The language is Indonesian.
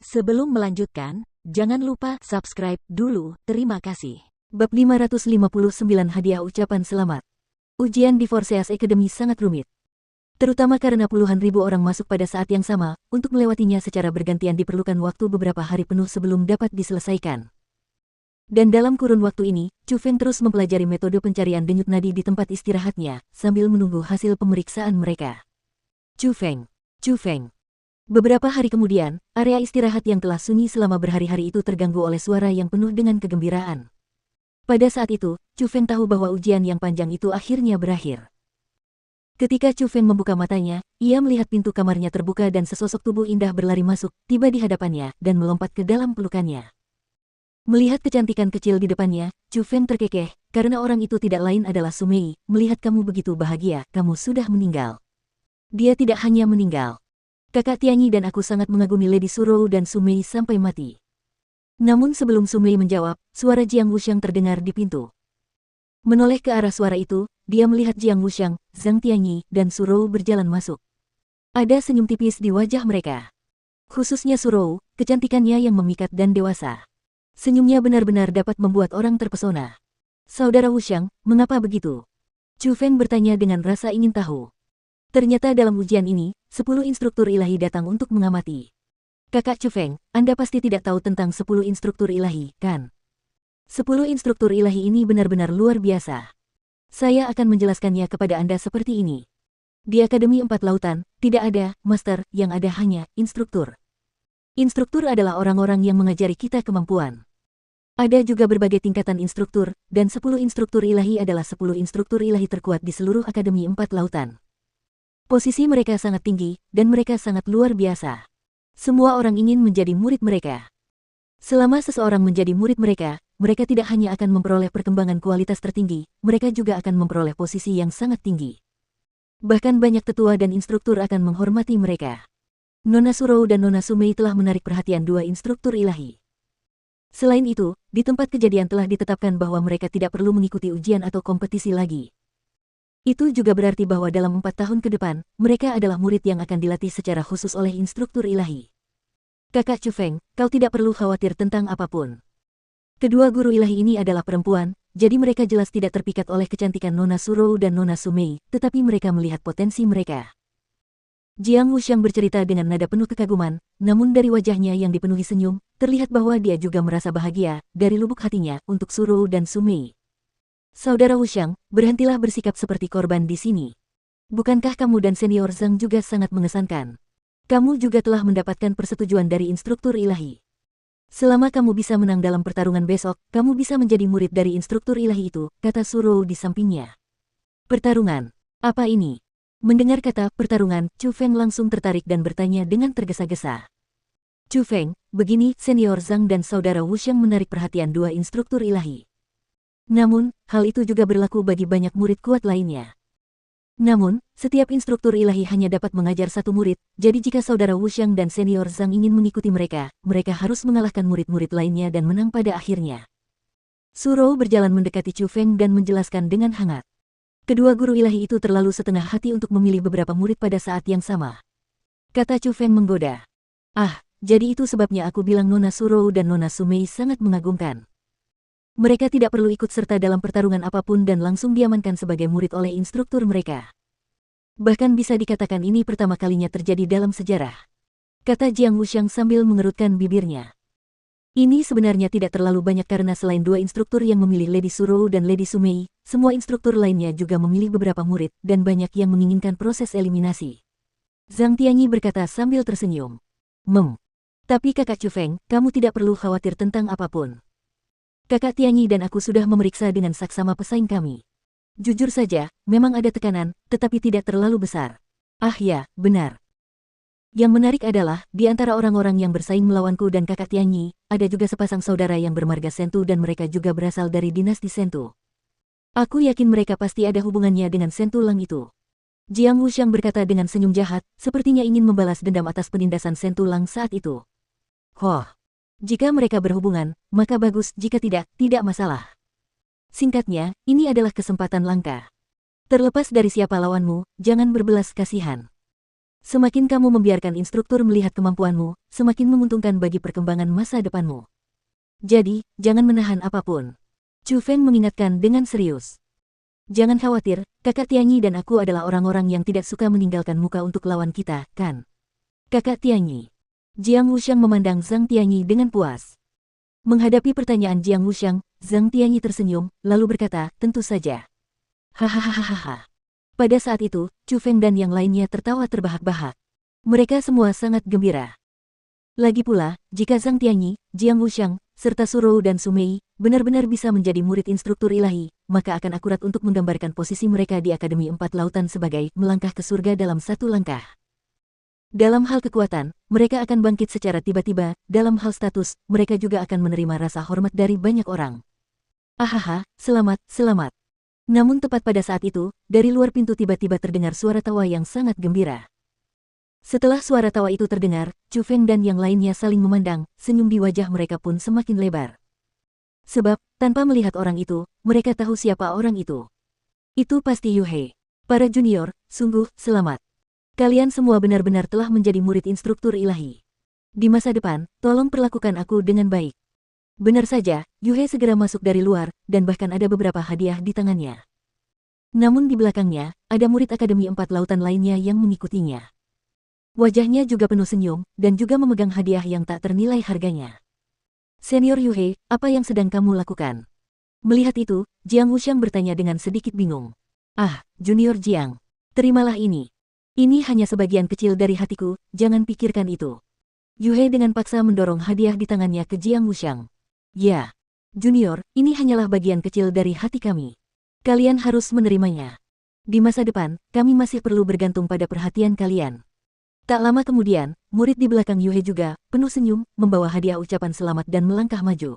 Sebelum melanjutkan, jangan lupa subscribe dulu, terima kasih. Bab 559 Hadiah Ucapan Selamat. Ujian di Forceas Academy sangat rumit. Terutama karena puluhan ribu orang masuk pada saat yang sama, untuk melewatinya secara bergantian diperlukan waktu beberapa hari penuh sebelum dapat diselesaikan. Dan dalam kurun waktu ini, Chu Feng terus mempelajari metode pencarian denyut nadi di tempat istirahatnya, sambil menunggu hasil pemeriksaan mereka. Chu Feng. Beberapa hari kemudian, area istirahat yang telah sunyi selama berhari-hari itu terganggu oleh suara yang penuh dengan kegembiraan. Pada saat itu, Chu Feng tahu bahwa ujian yang panjang itu akhirnya berakhir. Ketika Chu Feng membuka matanya, ia melihat pintu kamarnya terbuka dan sesosok tubuh indah berlari masuk, tiba di hadapannya, dan melompat ke dalam pelukannya. Melihat kecantikan kecil di depannya, Chu Feng terkekeh, karena orang itu tidak lain adalah Su Mei. Melihat kamu begitu bahagia, kamu sudah meninggal. Dia tidak hanya meninggal. Kakak Tianyi dan aku sangat mengagumi Lady Surou dan Su Mei sampai mati. Namun sebelum Su Mei menjawab, suara Jiang Wuxiang terdengar di pintu. Menoleh ke arah suara itu, dia melihat Jiang Wuxiang, Zhang Tianyi, dan Surou berjalan masuk. Ada senyum tipis di wajah mereka. Khususnya Surou, kecantikannya yang memikat dan dewasa. Senyumnya benar-benar dapat membuat orang terpesona. Saudara Wuxiang, mengapa begitu? Chu Feng bertanya dengan rasa ingin tahu. Ternyata dalam ujian ini, 10 instruktur ilahi datang untuk mengamati. Kakak Chu Feng, Anda pasti tidak tahu tentang 10 instruktur ilahi, kan? 10 instruktur ilahi ini benar-benar luar biasa. Saya akan menjelaskannya kepada Anda seperti ini. Di Akademi 4 Lautan, tidak ada master, yang ada hanya instruktur. Instruktur adalah orang-orang yang mengajari kita kemampuan. Ada juga berbagai tingkatan instruktur, dan 10 instruktur ilahi adalah 10 instruktur ilahi terkuat di seluruh Akademi 4 Lautan. Posisi mereka sangat tinggi, dan mereka sangat luar biasa. Semua orang ingin menjadi murid mereka. Selama seseorang menjadi murid mereka, mereka tidak hanya akan memperoleh perkembangan kualitas tertinggi, mereka juga akan memperoleh posisi yang sangat tinggi. Bahkan banyak tetua dan instruktur akan menghormati mereka. Nona Surou dan Nona Su Mei telah menarik perhatian 2 instruktur ilahi. Selain itu, di tempat kejadian telah ditetapkan bahwa mereka tidak perlu mengikuti ujian atau kompetisi lagi. Itu juga berarti bahwa dalam 4 tahun ke depan, mereka adalah murid yang akan dilatih secara khusus oleh instruktur ilahi. Kakak Chu Feng, kau tidak perlu khawatir tentang apapun. Kedua guru ilahi ini adalah perempuan, jadi mereka jelas tidak terpikat oleh kecantikan Nona Surou dan Nona Su Mei, tetapi mereka melihat potensi mereka. Jiang Wuxiang bercerita dengan nada penuh kekaguman, namun dari wajahnya yang dipenuhi senyum, terlihat bahwa dia juga merasa bahagia, dari lubuk hatinya, untuk Surou dan Su Mei. Saudara Wuxiang, berhentilah bersikap seperti korban di sini. Bukankah kamu dan senior Zhang juga sangat mengesankan? Kamu juga telah mendapatkan persetujuan dari instruktur ilahi. Selama kamu bisa menang dalam pertarungan besok, kamu bisa menjadi murid dari instruktur ilahi itu, kata Surou di sampingnya. Pertarungan? Apa ini? Mendengar kata pertarungan, Chu Feng langsung tertarik dan bertanya dengan tergesa-gesa. Chu Feng, begini, senior Zhang dan saudara Wuxiang menarik perhatian 2 instruktur ilahi. Namun, hal itu juga berlaku bagi banyak murid kuat lainnya. Namun, setiap instruktur ilahi hanya dapat mengajar 1 murid, jadi jika saudara Wuxiang dan senior Zhang ingin mengikuti mereka, mereka harus mengalahkan murid-murid lainnya dan menang pada akhirnya. Surou berjalan mendekati Chu Feng dan menjelaskan dengan hangat. Kedua guru ilahi itu terlalu setengah hati untuk memilih beberapa murid pada saat yang sama. Kata Chu Feng menggoda. Ah, jadi itu sebabnya aku bilang Nona Surou dan Nona Su Mei sangat mengagumkan. Mereka tidak perlu ikut serta dalam pertarungan apapun dan langsung diamankan sebagai murid oleh instruktur mereka. Bahkan bisa dikatakan ini pertama kalinya terjadi dalam sejarah. Kata Jiang Wuxiang sambil mengerutkan bibirnya. Ini sebenarnya tidak terlalu banyak karena selain 2 instruktur yang memilih Lady Surou dan Lady Su Mei, semua instruktur lainnya juga memilih beberapa murid dan banyak yang menginginkan proses eliminasi. Zhang Tianyi berkata sambil tersenyum. Tapi kakak Chu Feng, kamu tidak perlu khawatir tentang apapun. Kakak Tianyi dan aku sudah memeriksa dengan saksama pesaing kami. Jujur saja, memang ada tekanan, tetapi tidak terlalu besar. Ah ya, benar. Yang menarik adalah, di antara orang-orang yang bersaing melawanku dan kakak Tianyi, ada juga sepasang saudara yang bermarga Sentu dan mereka juga berasal dari dinasti Sentu. Aku yakin mereka pasti ada hubungannya dengan Sentu Lang itu. Jiang Wuxiang berkata dengan senyum jahat, sepertinya ingin membalas dendam atas penindasan Sentu Lang saat itu. Jika mereka berhubungan, maka bagus, jika tidak, tidak masalah. Singkatnya, ini adalah kesempatan langka. Terlepas dari siapa lawanmu, jangan berbelas kasihan. Semakin kamu membiarkan instruktur melihat kemampuanmu, semakin menguntungkan bagi perkembangan masa depanmu. Jadi, jangan menahan apapun. Chu Feng mengingatkan dengan serius. Jangan khawatir, Kakak Tianyi dan aku adalah orang-orang yang tidak suka meninggalkan muka untuk lawan kita, kan? Kakak Tianyi. Jiang Wuxiang memandang Zhang Tianyi dengan puas. Menghadapi pertanyaan Jiang Wuxiang, Zhang Tianyi tersenyum, lalu berkata, tentu saja. Hahaha. Pada saat itu, Chu Feng dan yang lainnya tertawa terbahak-bahak. Mereka semua sangat gembira. Lagi pula, jika Zhang Tianyi, Jiang Wuxiang, serta Surou dan Sumei benar-benar bisa menjadi murid instruktur ilahi, maka akan akurat untuk menggambarkan posisi mereka di Akademi Empat Lautan sebagai melangkah ke surga dalam satu langkah. Dalam hal kekuatan, mereka akan bangkit secara tiba-tiba, dalam hal status, mereka juga akan menerima rasa hormat dari banyak orang. Ahaha, selamat. Namun tepat pada saat itu, dari luar pintu tiba-tiba terdengar suara tawa yang sangat gembira. Setelah suara tawa itu terdengar, Chu Feng dan yang lainnya saling memandang, senyum di wajah mereka pun semakin lebar. Sebab, tanpa melihat orang itu, mereka tahu siapa orang itu. Itu pasti Yu He. Para junior, sungguh, selamat. Kalian semua benar-benar telah menjadi murid instruktur ilahi. Di masa depan, tolong perlakukan aku dengan baik. Benar saja, Yu He segera masuk dari luar, dan bahkan ada beberapa hadiah di tangannya. Namun di belakangnya, ada murid Akademi Empat Lautan lainnya yang mengikutinya. Wajahnya juga penuh senyum, dan juga memegang hadiah yang tak ternilai harganya. Senior Yu He, apa yang sedang kamu lakukan? Melihat itu, Jiang Wuxiang bertanya dengan sedikit bingung. Ah, Junior Jiang. Terimalah ini. Ini hanya sebagian kecil dari hatiku, jangan pikirkan itu. Yu He dengan paksa mendorong hadiah di tangannya ke Jiang Wuxiang. Ya, Junior, ini hanyalah bagian kecil dari hati kami. Kalian harus menerimanya. Di masa depan, kami masih perlu bergantung pada perhatian kalian. Tak lama kemudian, murid di belakang Yu He juga, penuh senyum, membawa hadiah ucapan selamat dan melangkah maju.